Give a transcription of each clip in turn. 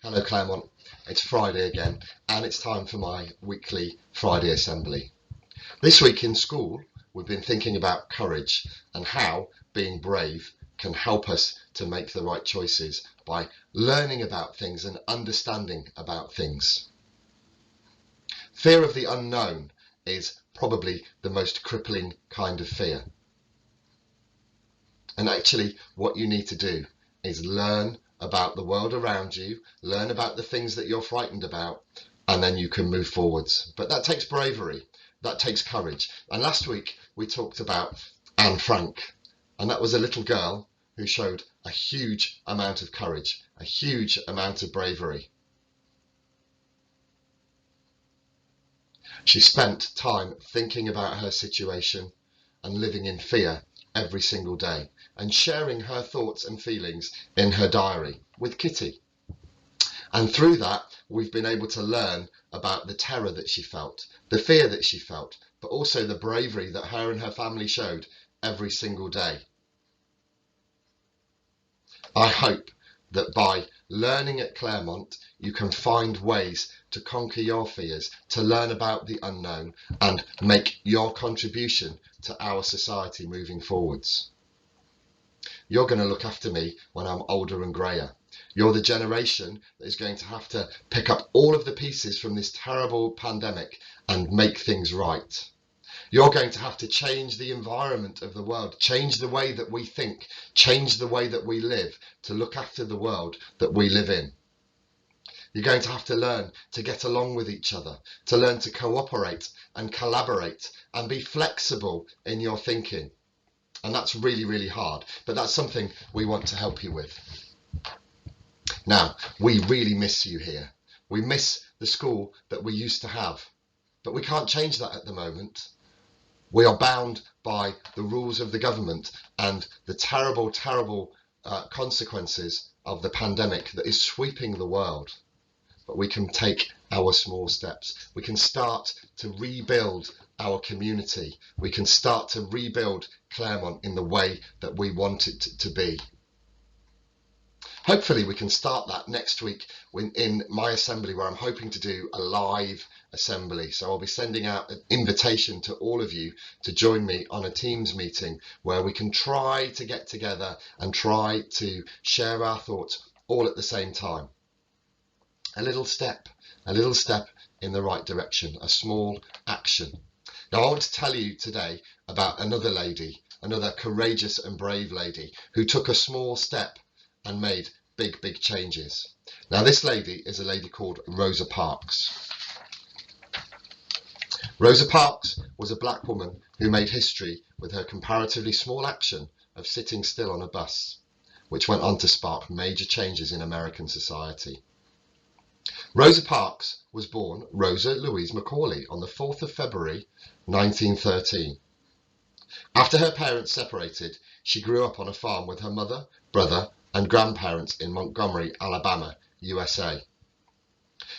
Hello Claremont, it's Friday again and it's time for my weekly Friday assembly. This week in school we've been thinking about courage and how being brave can help us to make the right choices by learning about things and understanding about things. Fear of the unknown is probably the most crippling kind of fear. And actually what you need to do is learn about the world around you, learn about the things that you're frightened about, and then you can move forwards. But that takes bravery, that takes courage. And last week we talked about Anne Frank, and that was a little girl who showed a huge amount of courage, a huge amount of bravery. She spent time thinking about her situation and living in fear every single day and sharing her thoughts and feelings in her diary with Kitty. And through that, we've been able to learn about the terror that she felt, the fear that she felt, but also the bravery that her and her family showed every single day. I hope that by learning at Claremont, you can find ways to conquer your fears, to learn about the unknown and make your contribution to our society moving forwards. You're going to look after me when I'm older and greyer. You're the generation that is going to have to pick up all of the pieces from this terrible pandemic and make things right. You're going to have to change the environment of the world, change the way that we think, change the way that we live to look after the world that we live in. You're going to have to learn to get along with each other, to learn to cooperate and collaborate and be flexible in your thinking. And that's really, really hard, but that's something we want to help you with. Now, we really miss you here. We miss the school that we used to have, but we can't change that at the moment. We are bound by the rules of the government and the terrible, terrible consequences of the pandemic that is sweeping the world. But we can take our small steps. We can start to rebuild our community. We can start to rebuild Claremont in the way that we want it to be. Hopefully we can start that next week in my assembly, where I'm hoping to do a live assembly. So I'll be sending out an invitation to all of you to join me on a Teams meeting where we can try to get together and try to share our thoughts all at the same time. A little step in the right direction, a small action. Now I want to tell you today about another lady, another courageous and brave lady who took a small step and made big, big changes. Now this lady is a lady called Rosa Parks. Rosa Parks was a black woman who made history with her comparatively small action of sitting still on a bus, which went on to spark major changes in American society. Rosa Parks was born Rosa Louise Macaulay on the 4th of February 1913. After her parents separated, she grew up on a farm with her mother, brother and grandparents in Montgomery, Alabama, USA.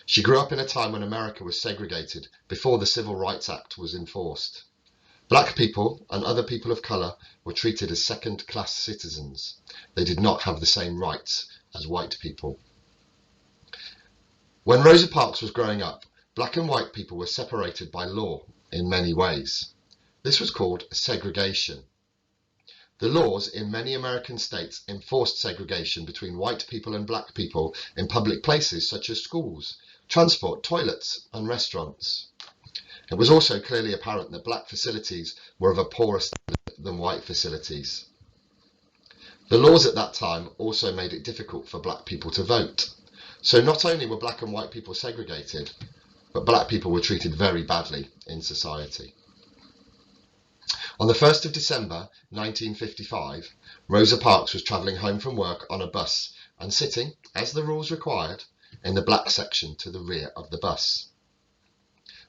She grew up in a time when America was segregated before the Civil Rights Act was enforced. Black people and other people of colour were treated as second-class citizens. They did not have the same rights as white people. When Rosa Parks was growing up, black and white people were separated by law in many ways. This was called segregation. The laws in many American states enforced segregation between white people and black people in public places such as schools, transport, toilets and restaurants. It was also clearly apparent that black facilities were of a poorer standard than white facilities. The laws at that time also made it difficult for black people to vote. So not only were black and white people segregated, but black people were treated very badly in society. On the 1st of December 1955, Rosa Parks was travelling home from work on a bus and sitting, as the rules required, in the black section to the rear of the bus.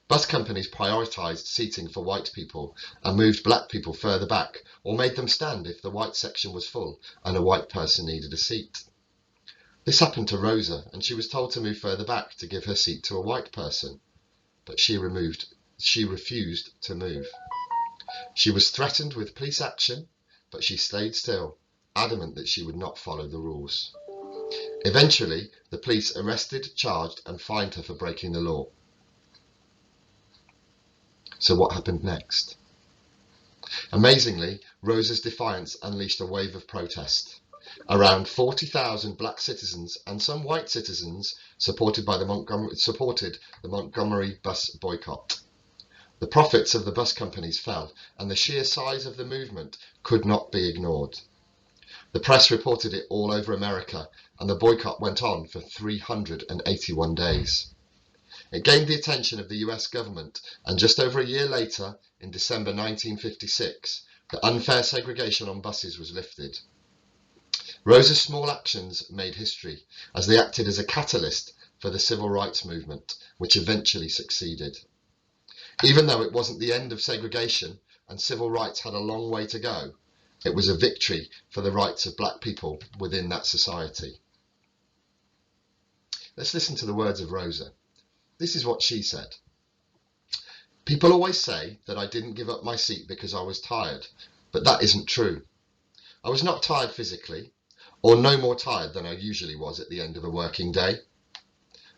Bus companies prioritised seating for white people and moved black people further back or made them stand if the white section was full and a white person needed a seat. This happened to Rosa and she was told to move further back to give her seat to a white person, but she refused to move. She was threatened with police action, but she stayed still, adamant that she would not follow the rules. Eventually, the police arrested, charged and fined her for breaking the law. So what happened next? Amazingly, Rosa's defiance unleashed a wave of protest. Around 40,000 black citizens and some white citizens supported the Montgomery bus boycott. The profits of the bus companies fell, and the sheer size of the movement could not be ignored. The press reported it all over America, and the boycott went on for 381 days. It gained the attention of the US government, and just over a year later, in December 1956, the unfair segregation on buses was lifted. Rosa's small actions made history, as they acted as a catalyst for the civil rights movement, which eventually succeeded. Even though it wasn't the end of segregation and civil rights had a long way to go, it was a victory for the rights of black people within that society. Let's listen to the words of Rosa. This is what she said. People always say that I didn't give up my seat because I was tired, but that isn't true. I was not tired physically, or no more tired than I usually was at the end of a working day.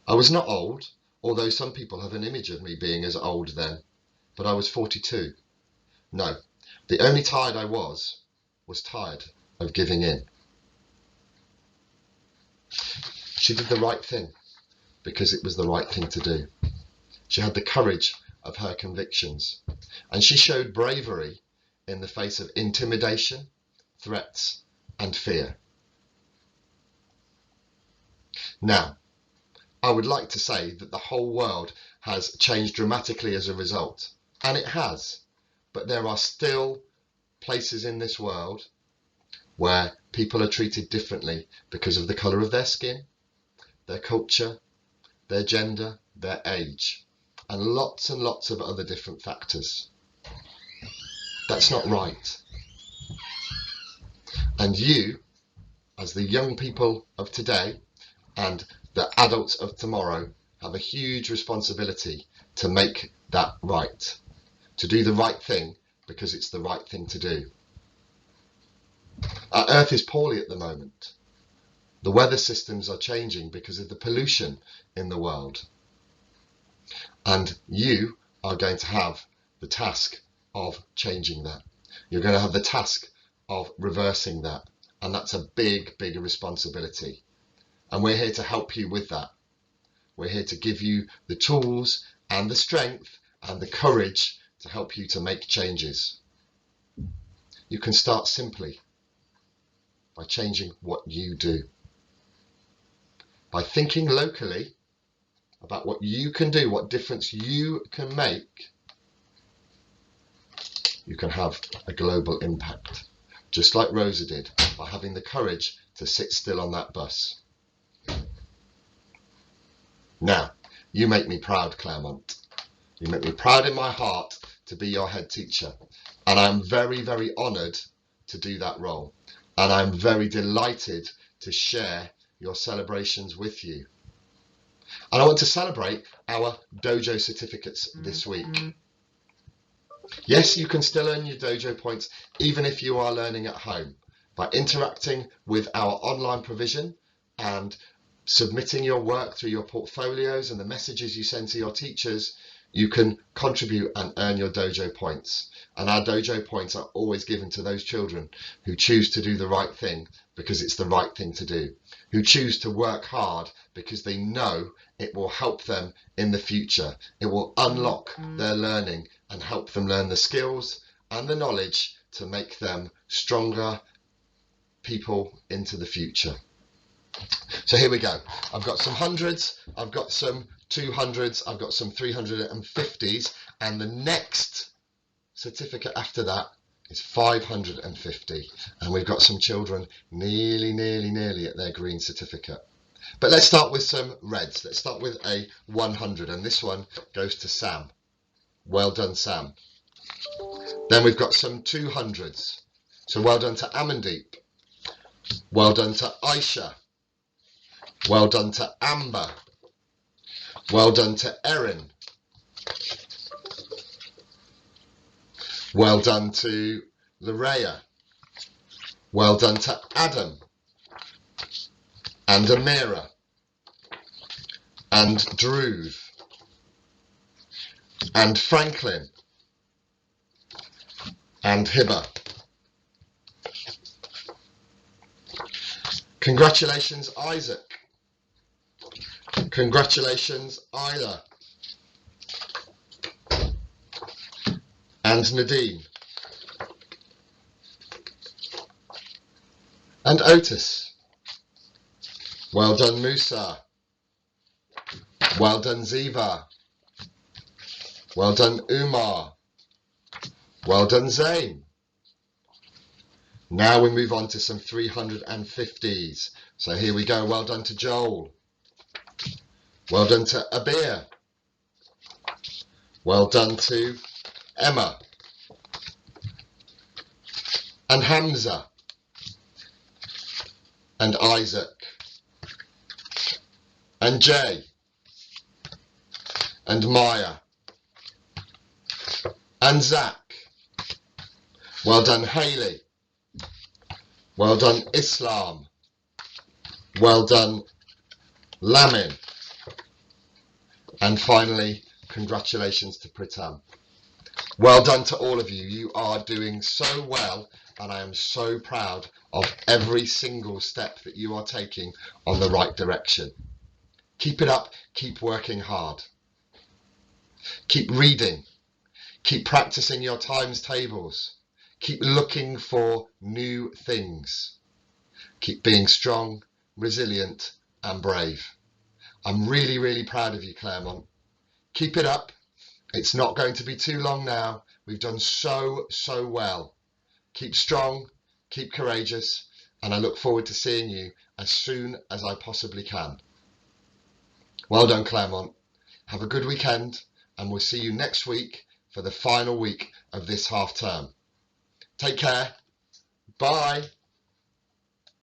I was not old, although some people have an image of me being as old then, but I was 42. No, the only tired I was tired of giving in. She did the right thing because it was the right thing to do. She had the courage of her convictions, and she showed bravery in the face of intimidation, threats, and fear. Now, I would like to say that the whole world has changed dramatically as a result, and it has, but there are still places in this world where people are treated differently because of the colour of their skin, their culture, their gender, their age, and lots of other different factors. That's not right. And you, as the young people of today and the adults of tomorrow, have a huge responsibility to make that right, to do the right thing because it's the right thing to do. Our Earth is poorly at the moment. The weather systems are changing because of the pollution in the world. And you are going to have the task of changing that. You're going to have the task of reversing that. And that's a big responsibility. And we're here to help you with that. We're here to give you the tools and the strength and the courage to help you to make changes. You can start simply by changing what you do. By thinking locally about what you can do, what difference you can make, you can have a global impact. Just like Rosa did, by having the courage to sit still on that bus. Now, you make me proud, Claremont. You make me proud in my heart to be your head teacher. And I'm very honoured to do that role. And I'm very delighted to share your celebrations with you. And I want to celebrate our dojo certificates this week. Yes, you can still earn your dojo points even if you are learning at home by interacting with our online provision and submitting your work through your portfolios and the messages you send to your teachers. You can contribute and earn your dojo points. And our dojo points are always given to those children who choose to do the right thing because it's the right thing to do, who choose to work hard because they know it will help them in the future. It will unlock their learning and help them learn the skills and the knowledge to make them stronger people into the future. So here we go. I've got some hundreds, I've got some 200s, I've got some 350s, and the next certificate after that is 550. And we've got some children nearly at their green certificate. But let's start with some reds. Let's start with a 100, and this one goes to Sam. Well done, Sam. Then we've got some 200s. So well done to Amandeep. Well done to Aisha. Well done to Amber. Well done to Erin. Well done to Loraya. Well done to Adam. and Amira, and Dhruv, and Franklin, and Hiba. Congratulations, Isaac. Congratulations, Isla. And Nadine. And Otis. Well done, Musa. Well done, Ziva. Well done, Umar. Well done, Zain. Now we move on to some 350s. So here we go. Well done to Joel. Well done to Abir. Well done to Emma. And Hamza. And Isaac. And Jay. And Maya. And Zach. Well done, Haley. Well done, Islam. Well done, Lamin. And finally, congratulations to Pritam. Well done to all of you. You are doing so well, and I am so proud of every single step that you are taking on the right direction. Keep it up. Keep working hard. Keep reading. Keep practicing your times tables. Keep looking for new things. Keep being strong, resilient, and brave. I'm really, really proud of you, Claremont. Keep it up. It's not going to be too long now. We've done so well. Keep strong, keep courageous, and I look forward to seeing you as soon as I possibly can. Well done, Claremont. Have a good weekend, and we'll see you next week for the final week of this half term. Take care. Bye.